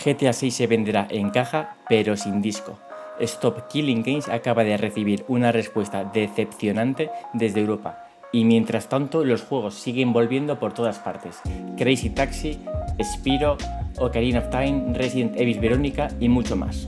GTA 6 se venderá en caja, pero sin disco. Stop Killing Games acaba de recibir una respuesta decepcionante desde Europa. Y mientras tanto, los juegos siguen volviendo por todas partes. Crazy Taxi, Spyro, Ocarina of Time, Resident Evil Verónica y mucho más.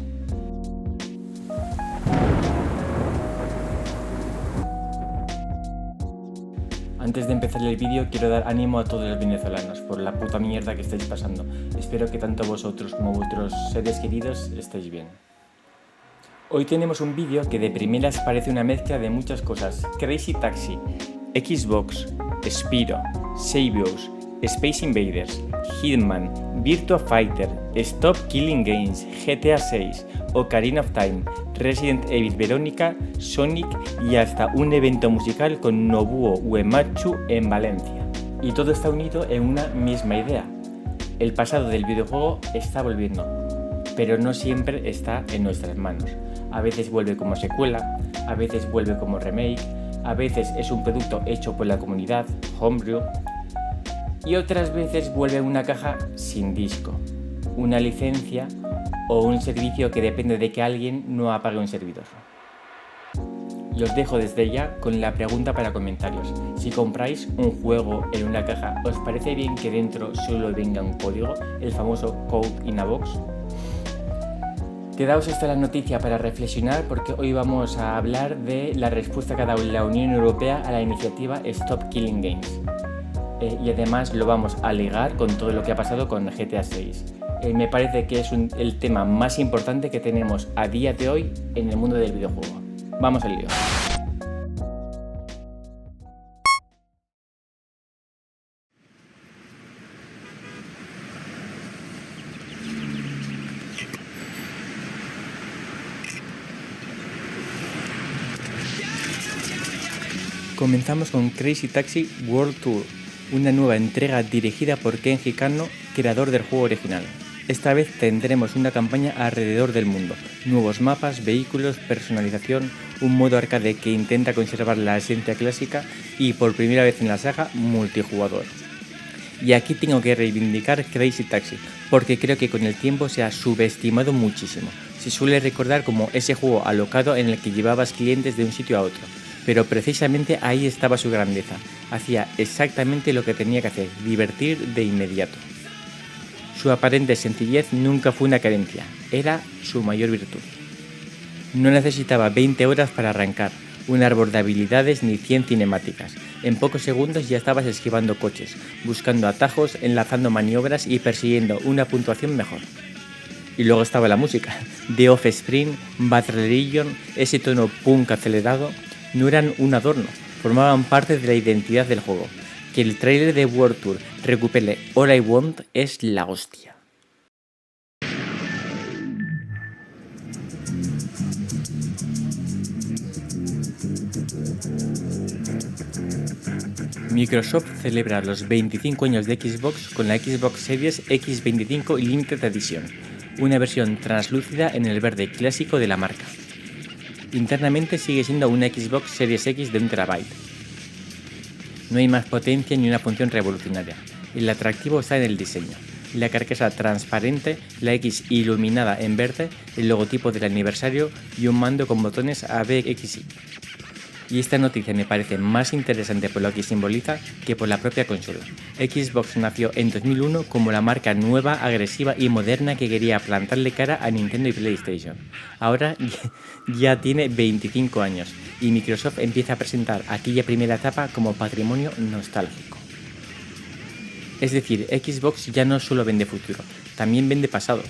Antes de empezar el vídeo quiero dar ánimo a todos los venezolanos por la puta mierda que estáis pasando. Espero que tanto vosotros como vuestros seres queridos estéis bien. Hoy tenemos un vídeo que de primeras parece una mezcla de muchas cosas. Crazy Taxi, Xbox, Spyro, Saviors, Space Invaders, Hitman, Virtua Fighter, Stop Killing Games, GTA 6, Ocarina of Time, Resident Evil Verónica, Sonic y hasta un evento musical con Nobuo Uematsu en Valencia. Y todo está unido en una misma idea. El pasado del videojuego está volviendo, pero no siempre está en nuestras manos. A veces vuelve como secuela, a veces vuelve como remake, a veces es un producto hecho por la comunidad, homebrew, y otras veces vuelve en una caja sin disco, una licencia o un servicio que depende de que alguien no apague un servidor. Y os dejo desde ya con la pregunta para comentarios. Si compráis un juego en una caja, ¿os parece bien que dentro solo venga un código, el famoso Code in a Box? Quedaos hasta la noticia para reflexionar porque hoy vamos a hablar de la respuesta que ha dado la Unión Europea a la iniciativa Stop Killing Games. Y además lo vamos a ligar con todo lo que ha pasado con GTA 6. Me parece que es el tema más importante que tenemos a día de hoy en el mundo del videojuego. Vamos al lío. Comenzamos con Crazy Taxi World Tour, una nueva entrega dirigida por Kenji Kanno, creador del juego original. Esta vez tendremos una campaña alrededor del mundo, nuevos mapas, vehículos, personalización, un modo arcade que intenta conservar la esencia clásica y por primera vez en la saga, multijugador. Y aquí tengo que reivindicar Crazy Taxi, porque creo que con el tiempo se ha subestimado muchísimo. Se suele recordar como ese juego alocado en el que llevabas clientes de un sitio a otro. Pero precisamente ahí estaba su grandeza, hacía exactamente lo que tenía que hacer, divertir de inmediato. Su aparente sencillez nunca fue una carencia, era su mayor virtud. No necesitaba 20 horas para arrancar, un árbol de habilidades ni 100 cinemáticas. En pocos segundos ya estabas esquivando coches, buscando atajos, enlazando maniobras y persiguiendo una puntuación mejor. Y luego estaba la música, The Offspring, Bad Religion, ese tono punk acelerado. No eran un adorno, formaban parte de la identidad del juego. Que el tráiler de World Tour recupere All I Want es la hostia. Microsoft celebra los 25 años de Xbox con la Xbox Series X25 Limited Edition, una versión translúcida en el verde clásico de la marca. Internamente sigue siendo una Xbox Series X de 1 TB. No hay más potencia ni una función revolucionaria. El atractivo está en el diseño. La carcasa transparente, la X iluminada en verde, el logotipo del aniversario y un mando con botones ABXY. Y esta noticia me parece más interesante por lo que simboliza que por la propia consola. Xbox nació en 2001 como la marca nueva, agresiva y moderna que quería plantarle cara a Nintendo y PlayStation. Ahora ya tiene 25 años y Microsoft empieza a presentar aquella primera etapa como patrimonio nostálgico. Es decir, Xbox ya no solo vende futuro, también vende pasado.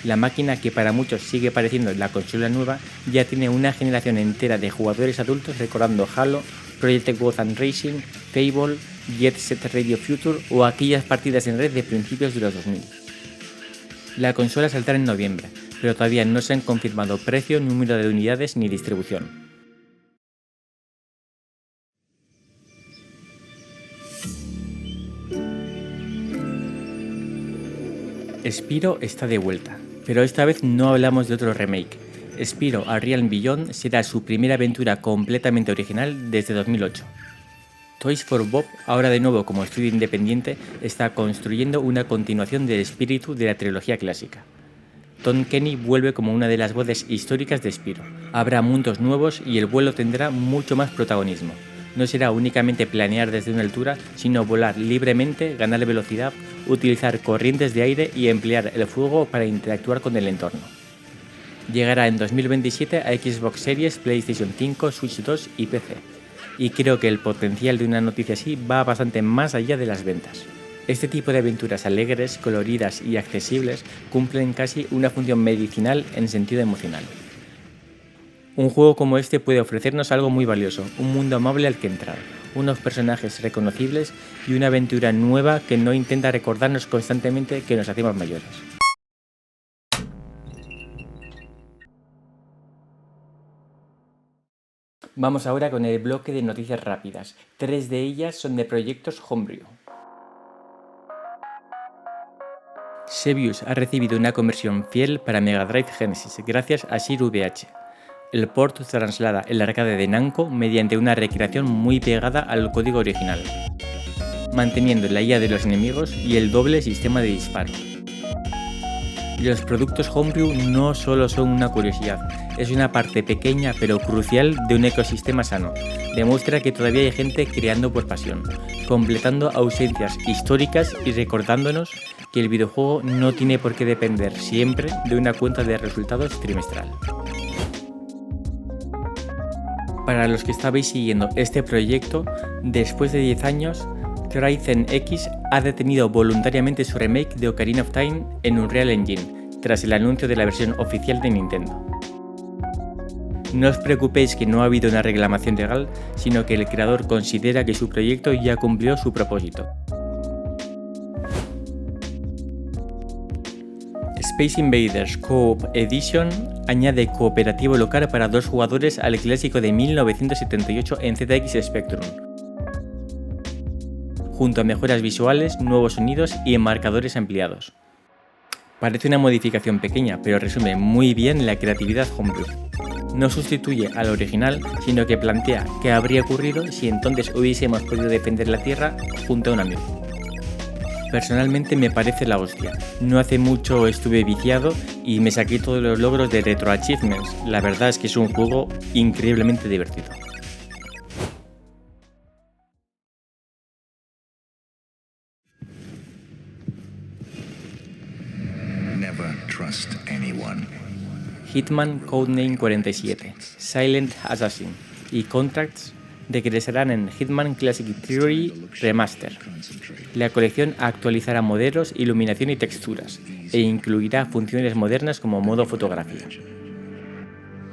La máquina que para muchos sigue pareciendo la consola nueva ya tiene una generación entera de jugadores adultos recordando Halo, Project Gotham Racing, Fable, Jet Set Radio Future o aquellas partidas en red de principios de los 2000. La consola saldrá en noviembre, pero todavía no se han confirmado precio, número de unidades ni distribución. Spyro está de vuelta, pero esta vez no hablamos de otro remake. Spyro A Realm Beyond será su primera aventura completamente original desde 2008. Toys for Bob, ahora de nuevo como estudio independiente, está construyendo una continuación del espíritu de la trilogía clásica. Tom Kenny vuelve como una de las voces históricas de Spyro. Habrá mundos nuevos y el vuelo tendrá mucho más protagonismo. No será únicamente planear desde una altura, sino volar libremente, ganar velocidad, utilizar corrientes de aire y emplear el fuego para interactuar con el entorno. Llegará en 2027 a Xbox Series, PlayStation 5, Switch 2 y PC. Y creo que el potencial de una noticia así va bastante más allá de las ventas. Este tipo de aventuras alegres, coloridas y accesibles cumplen casi una función medicinal en sentido emocional. Un juego como este puede ofrecernos algo muy valioso, un mundo amable al que entrar, unos personajes reconocibles y una aventura nueva que no intenta recordarnos constantemente que nos hacemos mayores. Vamos ahora con el bloque de noticias rápidas. 3 de ellas son de proyectos Homebrew. Xevious ha recibido una conversión fiel para Mega Drive Genesis gracias a Shiru VH. El port traslada el arcade de Namco mediante una recreación muy pegada al código original, manteniendo la IA de los enemigos y el doble sistema de disparo. Los productos Homebrew no solo son una curiosidad, es una parte pequeña pero crucial de un ecosistema sano. Demuestra que todavía hay gente creando por pasión, completando ausencias históricas y recordándonos que el videojuego no tiene por qué depender siempre de una cuenta de resultados trimestral. Para los que estabais siguiendo este proyecto, después de 10 años, CryEngine ha detenido voluntariamente su remake de Ocarina of Time en Unreal Engine, tras el anuncio de la versión oficial de Nintendo. No os preocupéis que no ha habido una reclamación legal, sino que el creador considera que su proyecto ya cumplió su propósito. Space Invaders Co-op Edition añade cooperativo local para 2 jugadores al clásico de 1978 en ZX Spectrum, junto a mejoras visuales, nuevos sonidos y marcadores ampliados. Parece una modificación pequeña, pero resume muy bien la creatividad Homebrew. No sustituye al original, sino que plantea qué habría ocurrido si entonces hubiésemos podido defender la Tierra junto a un amigo. Personalmente me parece la hostia. No hace mucho estuve viciado y me saqué todos los logros de Retro Achievements. La verdad es que es un juego increíblemente divertido. Never trust anyone. Hitman Codename 47, Silent Assassin y Contracts regresarán en Hitman Classic Theory Remaster. La colección actualizará modelos, iluminación y texturas, e incluirá funciones modernas como modo fotografía.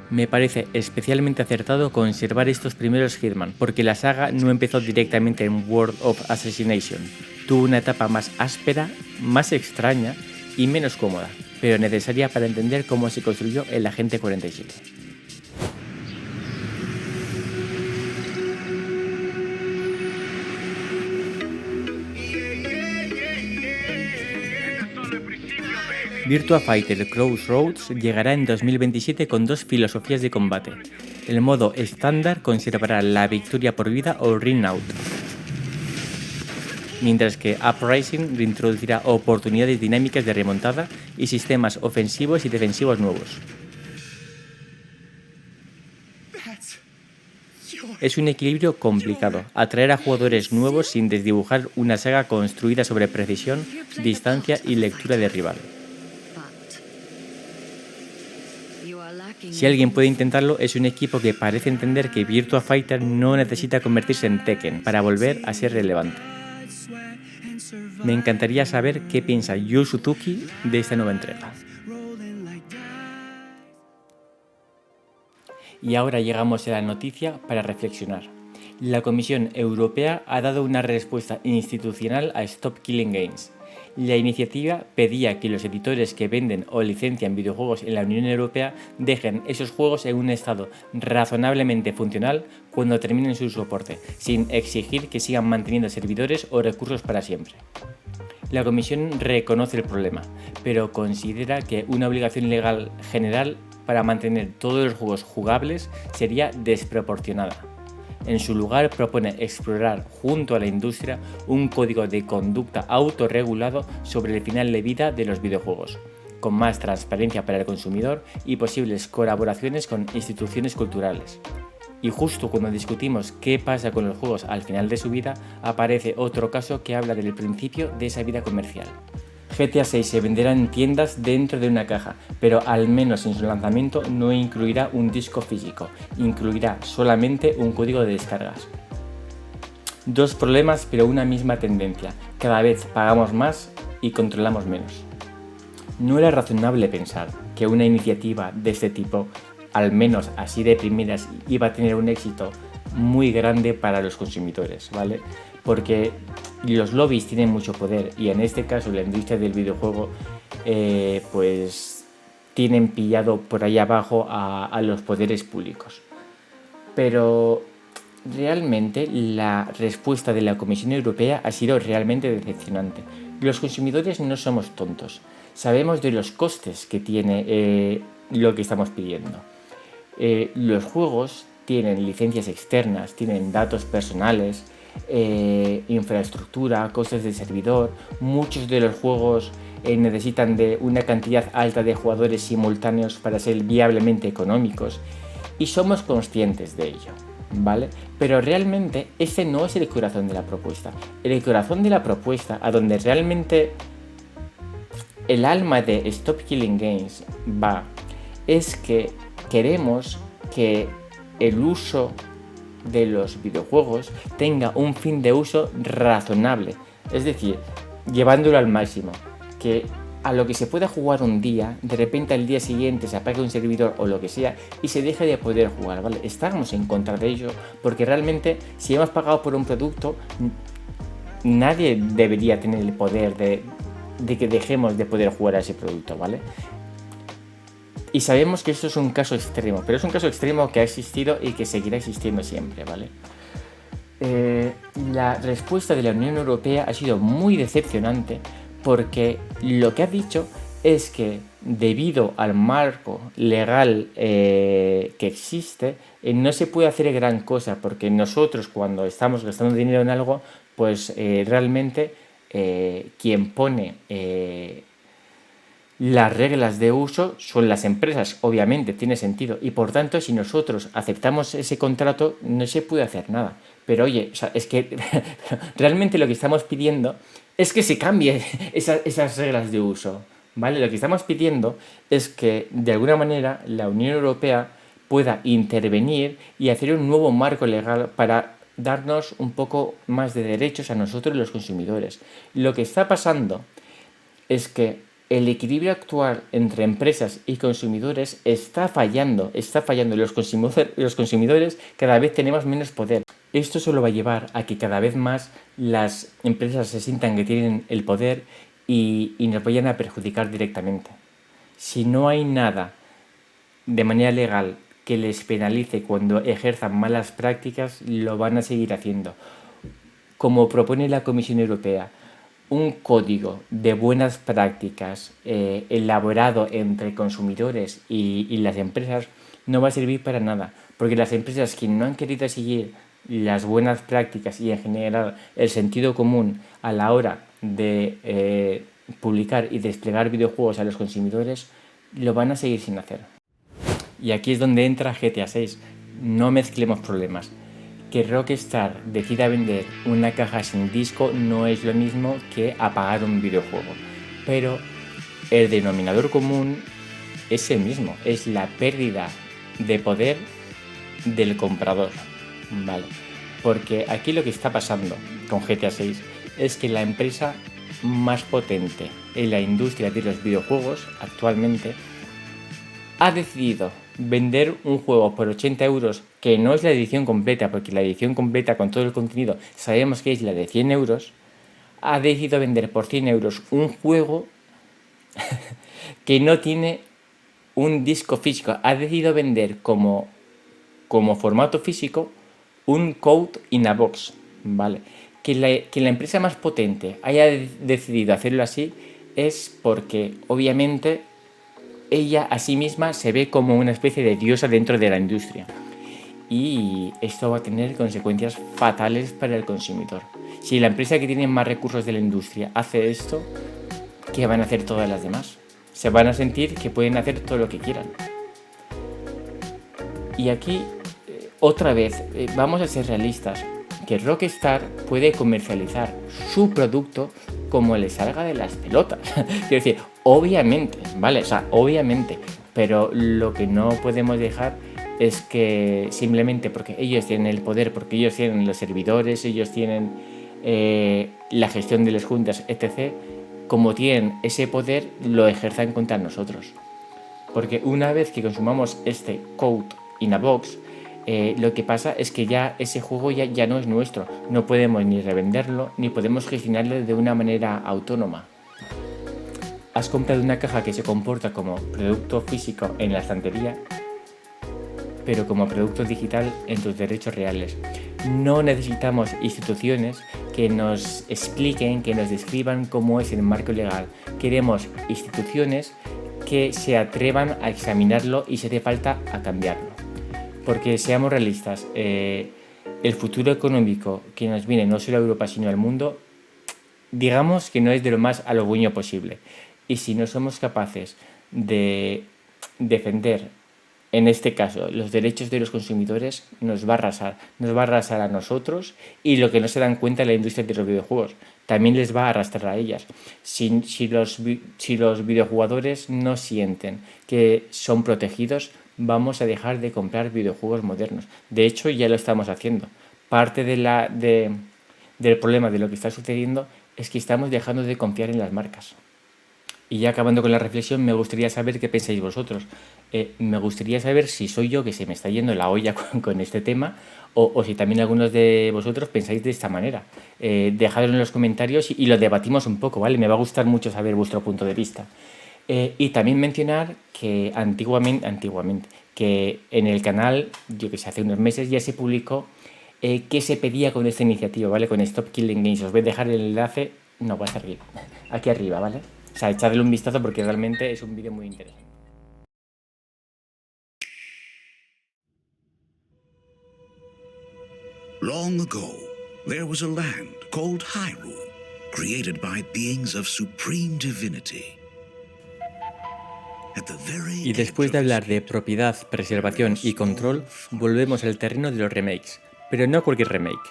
Me parece especialmente acertado conservar estos primeros Hitman, porque la saga no empezó directamente en World of Assassination. Tuvo una etapa más áspera, más extraña y menos cómoda, pero necesaria para entender cómo se construyó el Agente 47. Virtua Fighter Crossroads llegará en 2027 con 2 filosofías de combate. El modo estándar conservará la victoria por vida o Ring Out, mientras que Uprising reintroducirá oportunidades dinámicas de remontada y sistemas ofensivos y defensivos nuevos. Es un equilibrio complicado, atraer a jugadores nuevos sin desdibujar una saga construida sobre precisión, distancia y lectura de rival. Si alguien puede intentarlo, es un equipo que parece entender que Virtua Fighter no necesita convertirse en Tekken para volver a ser relevante. Me encantaría saber qué piensa Yu Suzuki de esta nueva entrega. Y ahora llegamos a la noticia para reflexionar. La Comisión Europea ha dado una respuesta institucional a Stop Killing Games. La iniciativa pedía que los editores que venden o licencian videojuegos en la Unión Europea dejen esos juegos en un estado razonablemente funcional cuando terminen su soporte, sin exigir que sigan manteniendo servidores o recursos para siempre. La Comisión reconoce el problema, pero considera que una obligación legal general para mantener todos los juegos jugables sería desproporcionada. En su lugar, propone explorar junto a la industria un código de conducta autorregulado sobre el final de vida de los videojuegos. con más transparencia para el consumidor y posibles colaboraciones con instituciones culturales. Y justo cuando discutimos qué pasa con los juegos al final de su vida, aparece otro caso que habla del principio de esa vida comercial. GTA 6 se venderá en tiendas dentro de una caja, pero al menos en su lanzamiento no incluirá un disco físico, incluirá solamente un código de descargas. Dos problemas pero una misma tendencia, cada vez pagamos más y controlamos menos. No era razonable pensar que una iniciativa de este tipo, al menos así de primeras, iba a tener un éxito muy grande para los consumidores, ¿vale? Porque los lobbies tienen mucho poder y en este caso la industria del videojuego pues tienen pillado por ahí abajo a los poderes públicos. Pero realmente la respuesta de la Comisión Europea ha sido realmente decepcionante. Los consumidores no somos tontos, sabemos de los costes que tiene lo que estamos pidiendo. Los juegos tienen licencias externas, tienen datos personales, infraestructura, costes de servidor. Muchos de los juegos necesitan de una cantidad alta de jugadores simultáneos para ser viablemente económicos y somos conscientes de ello, ¿vale? Pero realmente ese no es el corazón de la propuesta. El corazón de la propuesta, a donde realmente el alma de Stop Killing Games va, es que queremos que el uso de los videojuegos tenga un fin de uso razonable, es decir, llevándolo al máximo, que a lo que se pueda jugar un día, de repente al día siguiente se apague un servidor o lo que sea y se deje de poder jugar, ¿vale? Estamos en contra de ello porque realmente si hemos pagado por un producto, nadie debería tener el poder de que dejemos de poder jugar a ese producto, ¿vale? Y sabemos que esto es un caso extremo, pero es un caso extremo que ha existido y que seguirá existiendo siempre, ¿vale? La respuesta de la Unión Europea ha sido muy decepcionante porque lo que ha dicho es que debido al marco legal que existe, no se puede hacer gran cosa porque nosotros cuando estamos gastando dinero en algo, pues realmente quien pone las reglas de uso son las empresas, obviamente, tiene sentido. Y por tanto, si nosotros aceptamos ese contrato, no se puede hacer nada. Pero oye, o sea, es que realmente lo que estamos pidiendo es que se cambie esas reglas de uso, ¿vale? Lo que estamos pidiendo es que, de alguna manera, la Unión Europea pueda intervenir y hacer un nuevo marco legal para darnos un poco más de derechos a nosotros los consumidores. Lo que está pasando es que el equilibrio actual entre empresas y consumidores está fallando. Los consumidores cada vez tenemos menos poder. Esto solo va a llevar a que cada vez más las empresas se sientan que tienen el poder y nos vayan a perjudicar directamente. Si no hay nada de manera legal que les penalice cuando ejerzan malas prácticas, lo van a seguir haciendo. Como propone la Comisión Europea, un código de buenas prácticas elaborado entre consumidores y las empresas no va a servir para nada, porque las empresas que no han querido seguir las buenas prácticas y en general el sentido común a la hora de publicar y desplegar videojuegos a los consumidores, lo van a seguir sin hacer. Y aquí es donde entra GTA 6. No mezclemos problemas. Que Rockstar decida vender una caja sin disco no es lo mismo que apagar un videojuego, pero el denominador común es el mismo, es la pérdida de poder del comprador, ¿vale? Porque aquí lo que está pasando con GTA 6 es que la empresa más potente en la industria de los videojuegos actualmente ha decidido vender un juego por 80 euros, que no es la edición completa, porque la edición completa con todo el contenido sabemos que es la de 100 euros, ha decidido vender por 100 euros un juego que no tiene un disco físico. Ha decidido vender como formato físico un code in a box, ¿vale? Que la empresa más potente haya decidido hacerlo así es porque obviamente ella a sí misma se ve como una especie de diosa dentro de la industria. Y esto va a tener consecuencias fatales para el consumidor. Si la empresa que tiene más recursos de la industria hace esto, ¿qué van a hacer todas las demás? se van a sentir que pueden hacer todo lo que quieran. Y aquí, otra vez, vamos a ser realistas, que Rockstar puede comercializar su producto como le salga de las pelotas. Quiero decir, obviamente, ¿vale? O sea, obviamente, pero lo que no podemos dejar es que simplemente porque ellos tienen el poder, porque ellos tienen los servidores, ellos tienen la gestión de las juntas, etc., como tienen ese poder, lo ejerzan contra nosotros. Porque una vez que consumamos este code in a box, lo que pasa es que ya ese juego ya no es nuestro. No podemos ni revenderlo, ni podemos gestionarlo de una manera autónoma. Has comprado una caja que se comporta como producto físico en la estantería, pero como producto digital en tus derechos reales. No necesitamos instituciones que nos expliquen, que nos describan cómo es el marco legal. Queremos instituciones que se atrevan a examinarlo y si hace falta a cambiarlo. Porque seamos realistas, el futuro económico que nos viene no solo a Europa sino al mundo, digamos que no es de lo más halagüeño posible. Y si no somos capaces de defender, en este caso, los derechos de los consumidores, nos va a arrasar a nosotros, y lo que no se dan cuenta en la industria de los videojuegos, también les va a arrastrar a ellas. Si los videojugadores no sienten que son protegidos, vamos a dejar de comprar videojuegos modernos. De hecho, ya lo estamos haciendo. Parte del problema de lo que está sucediendo es que estamos dejando de confiar en las marcas. Y ya acabando con la reflexión, me gustaría saber qué pensáis vosotros. Me gustaría saber si soy yo que se me está yendo la olla con este tema, o si también algunos de vosotros pensáis de esta manera. Dejadlo en los comentarios y lo debatimos un poco, ¿vale? Me va a gustar mucho saber vuestro punto de vista. Y también mencionar que antiguamente, que en el canal, yo que sé, hace unos meses ya se publicó qué se pedía con esta iniciativa, ¿vale? Con Stop Killing Games. Os voy a dejar el enlace, no, va a estar aquí arriba, ¿vale? O sea, echadle un vistazo porque realmente es un vídeo muy interesante. Long ago, there was a land called Hyrule, created by beings of supreme divinity. Y después de hablar de propiedad, preservación y control, volvemos al terreno de los remakes, pero no cualquier remake.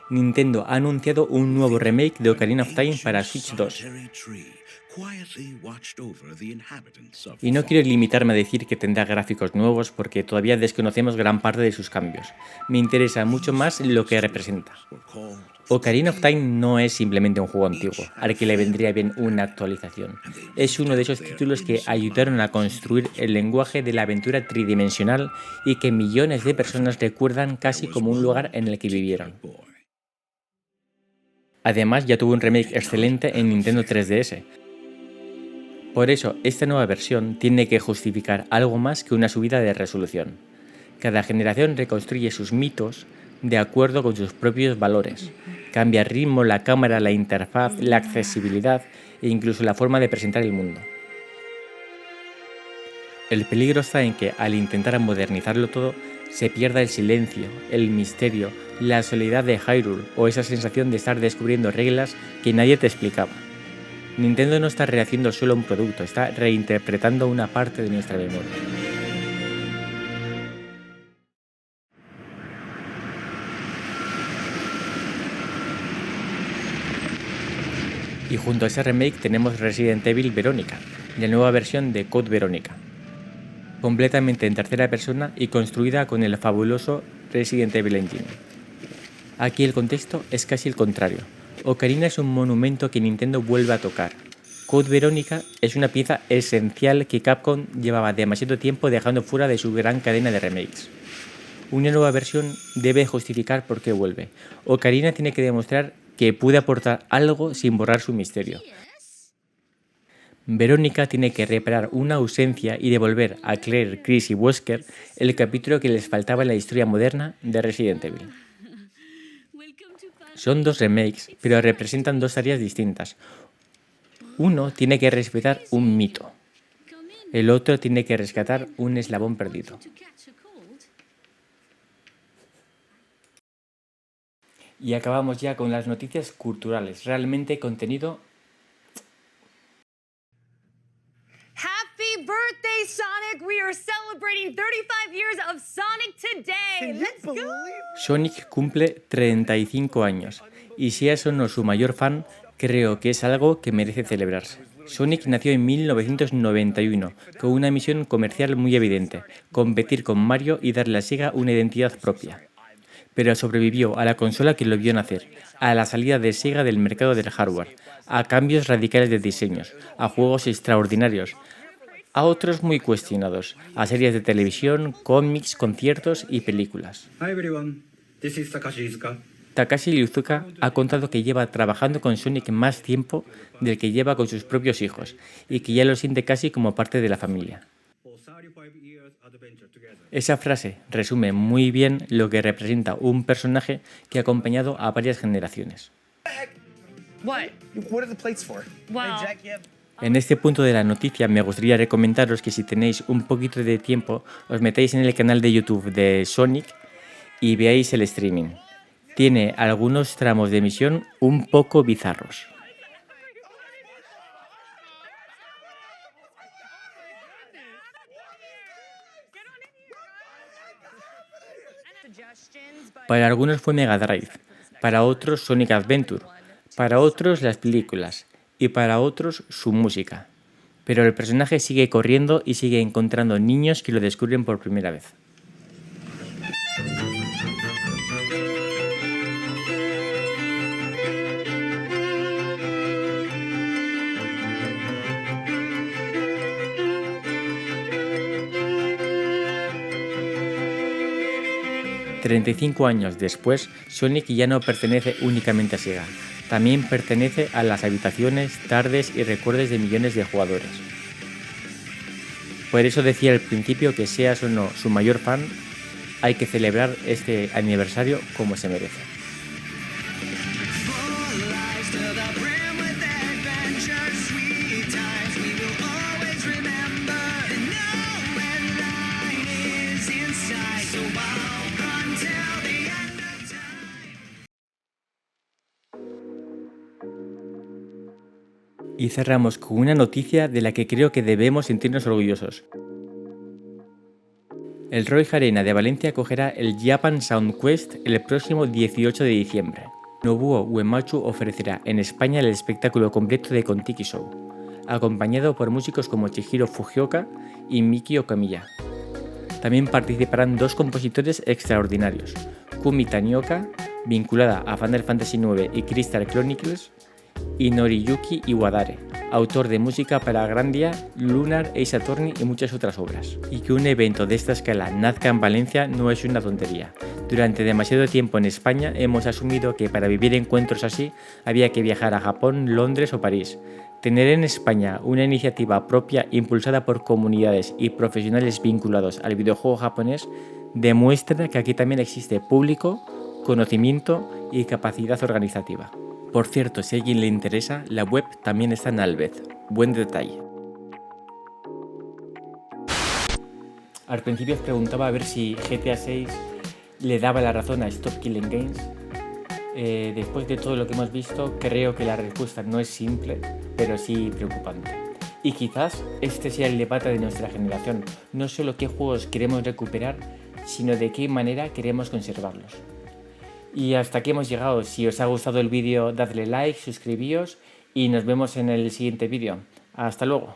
Nintendo ha anunciado un nuevo remake de Ocarina of Time para Switch 2. Y no quiero limitarme a decir que tendrá gráficos nuevos porque todavía desconocemos gran parte de sus cambios. Me interesa mucho más lo que representa. Ocarina of Time no es simplemente un juego antiguo, al que le vendría bien una actualización. Es uno de esos títulos que ayudaron a construir el lenguaje de la aventura tridimensional y que millones de personas recuerdan casi como un lugar en el que vivieron. Además, ya tuvo un remake excelente en Nintendo 3DS. Por eso, esta nueva versión tiene que justificar algo más que una subida de resolución. Cada generación reconstruye sus mitos de acuerdo con sus propios valores. Cambia el ritmo, la cámara, la interfaz, la accesibilidad e incluso la forma de presentar el mundo. El peligro está en que, al intentar modernizarlo todo, se pierda el silencio, el misterio, la soledad de Hyrule o esa sensación de estar descubriendo reglas que nadie te explicaba. Nintendo no está rehaciendo solo un producto, está reinterpretando una parte de nuestra memoria. Y junto a ese remake tenemos Resident Evil Verónica, la nueva versión de Code Verónica, completamente en tercera persona y construida con el fabuloso Resident Evil Engine. Aquí el contexto es casi el contrario. Ocarina es un monumento que Nintendo vuelve a tocar. Code Verónica es una pieza esencial que Capcom llevaba demasiado tiempo dejando fuera de su gran cadena de remakes. Una nueva versión debe justificar por qué vuelve. Ocarina tiene que demostrar que puede aportar algo sin borrar su misterio. Verónica tiene que reparar una ausencia y devolver a Claire, Chris y Wesker el capítulo que les faltaba en la historia moderna de Resident Evil. Son dos remakes, pero representan dos áreas distintas. Uno tiene que respetar un mito. El otro tiene que rescatar un eslabón perdido. Y acabamos ya con las noticias culturales. Realmente contenido Happy birthday, Sonic! We are celebrating 35 years of Sonic today. Let's go! Sonic cumple 35 años, y seas o no su mayor fan, creo que es algo que merece celebrarse. Sonic nació en 1991, con una misión comercial muy evidente: competir con Mario y darle a Sega una identidad propia. Pero sobrevivió a la consola que lo vio nacer, a la salida de Sega del mercado del hardware, a cambios radicales de diseños, a juegos extraordinarios, a otros muy cuestionados, a series de televisión, cómics, conciertos y películas. Hi everyone, this is Takashi Iizuka. Takashi Iizuka ha contado que lleva trabajando con Sonic más tiempo del que lleva con sus propios hijos y que ya lo siente casi como parte de la familia. For 35 years adventure together. Esa frase resume muy bien lo que representa un personaje que ha acompañado a varias generaciones. What? What are the plates for? Well, En este punto de la noticia me gustaría recomendaros que si tenéis un poquito de tiempo os metáis en el canal de YouTube de Sonic y veáis el streaming. Tiene algunos tramos de emisión un poco bizarros. Para algunos fue Mega Drive, para otros Sonic Adventure, para otros las películas y para otros su música. Pero el personaje sigue corriendo y sigue encontrando niños que lo descubren por primera vez. ...35 años después, Sonic ya no pertenece únicamente a Sega. También pertenece a las habitaciones, tardes y recuerdos de millones de jugadores. Por eso decía al principio que seas o no su mayor fan, hay que celebrar este aniversario como se merece. Y cerramos con una noticia de la que creo que debemos sentirnos orgullosos. El Roig Arena de Valencia acogerá el Japan Sound Quest el próximo 18 de diciembre. Nobuo Uematsu ofrecerá en España el espectáculo completo de Kon-Tiki Show, acompañado por músicos como Chihiro Fujioka y Miki Okamiya. También participarán dos compositores extraordinarios, Kumi Tanioka, vinculada a Final Fantasy IX y Crystal Chronicles, y Noriyuki Iwadare, autor de música para Grandia, Lunar, Ace Attorney y muchas otras obras. Y que un evento de esta escala nazca en Valencia no es una tontería. Durante demasiado tiempo en España hemos asumido que para vivir encuentros así había que viajar a Japón, Londres o París. Tener en España una iniciativa propia impulsada por comunidades y profesionales vinculados al videojuego japonés demuestra que aquí también existe público, conocimiento y capacidad organizativa. Por cierto, si a alguien le interesa, la web también está en Albez. Buen detalle. Al principio os preguntaba a ver si GTA 6 le daba la razón a Stop Killing Games. Después de todo lo que hemos visto, creo que la respuesta no es simple, pero sí preocupante. Y quizás este sea el debate de nuestra generación. No solo qué juegos queremos recuperar, sino de qué manera queremos conservarlos. Y hasta aquí hemos llegado. Si os ha gustado el vídeo, dadle like, suscribíos y nos vemos en el siguiente vídeo. Hasta luego.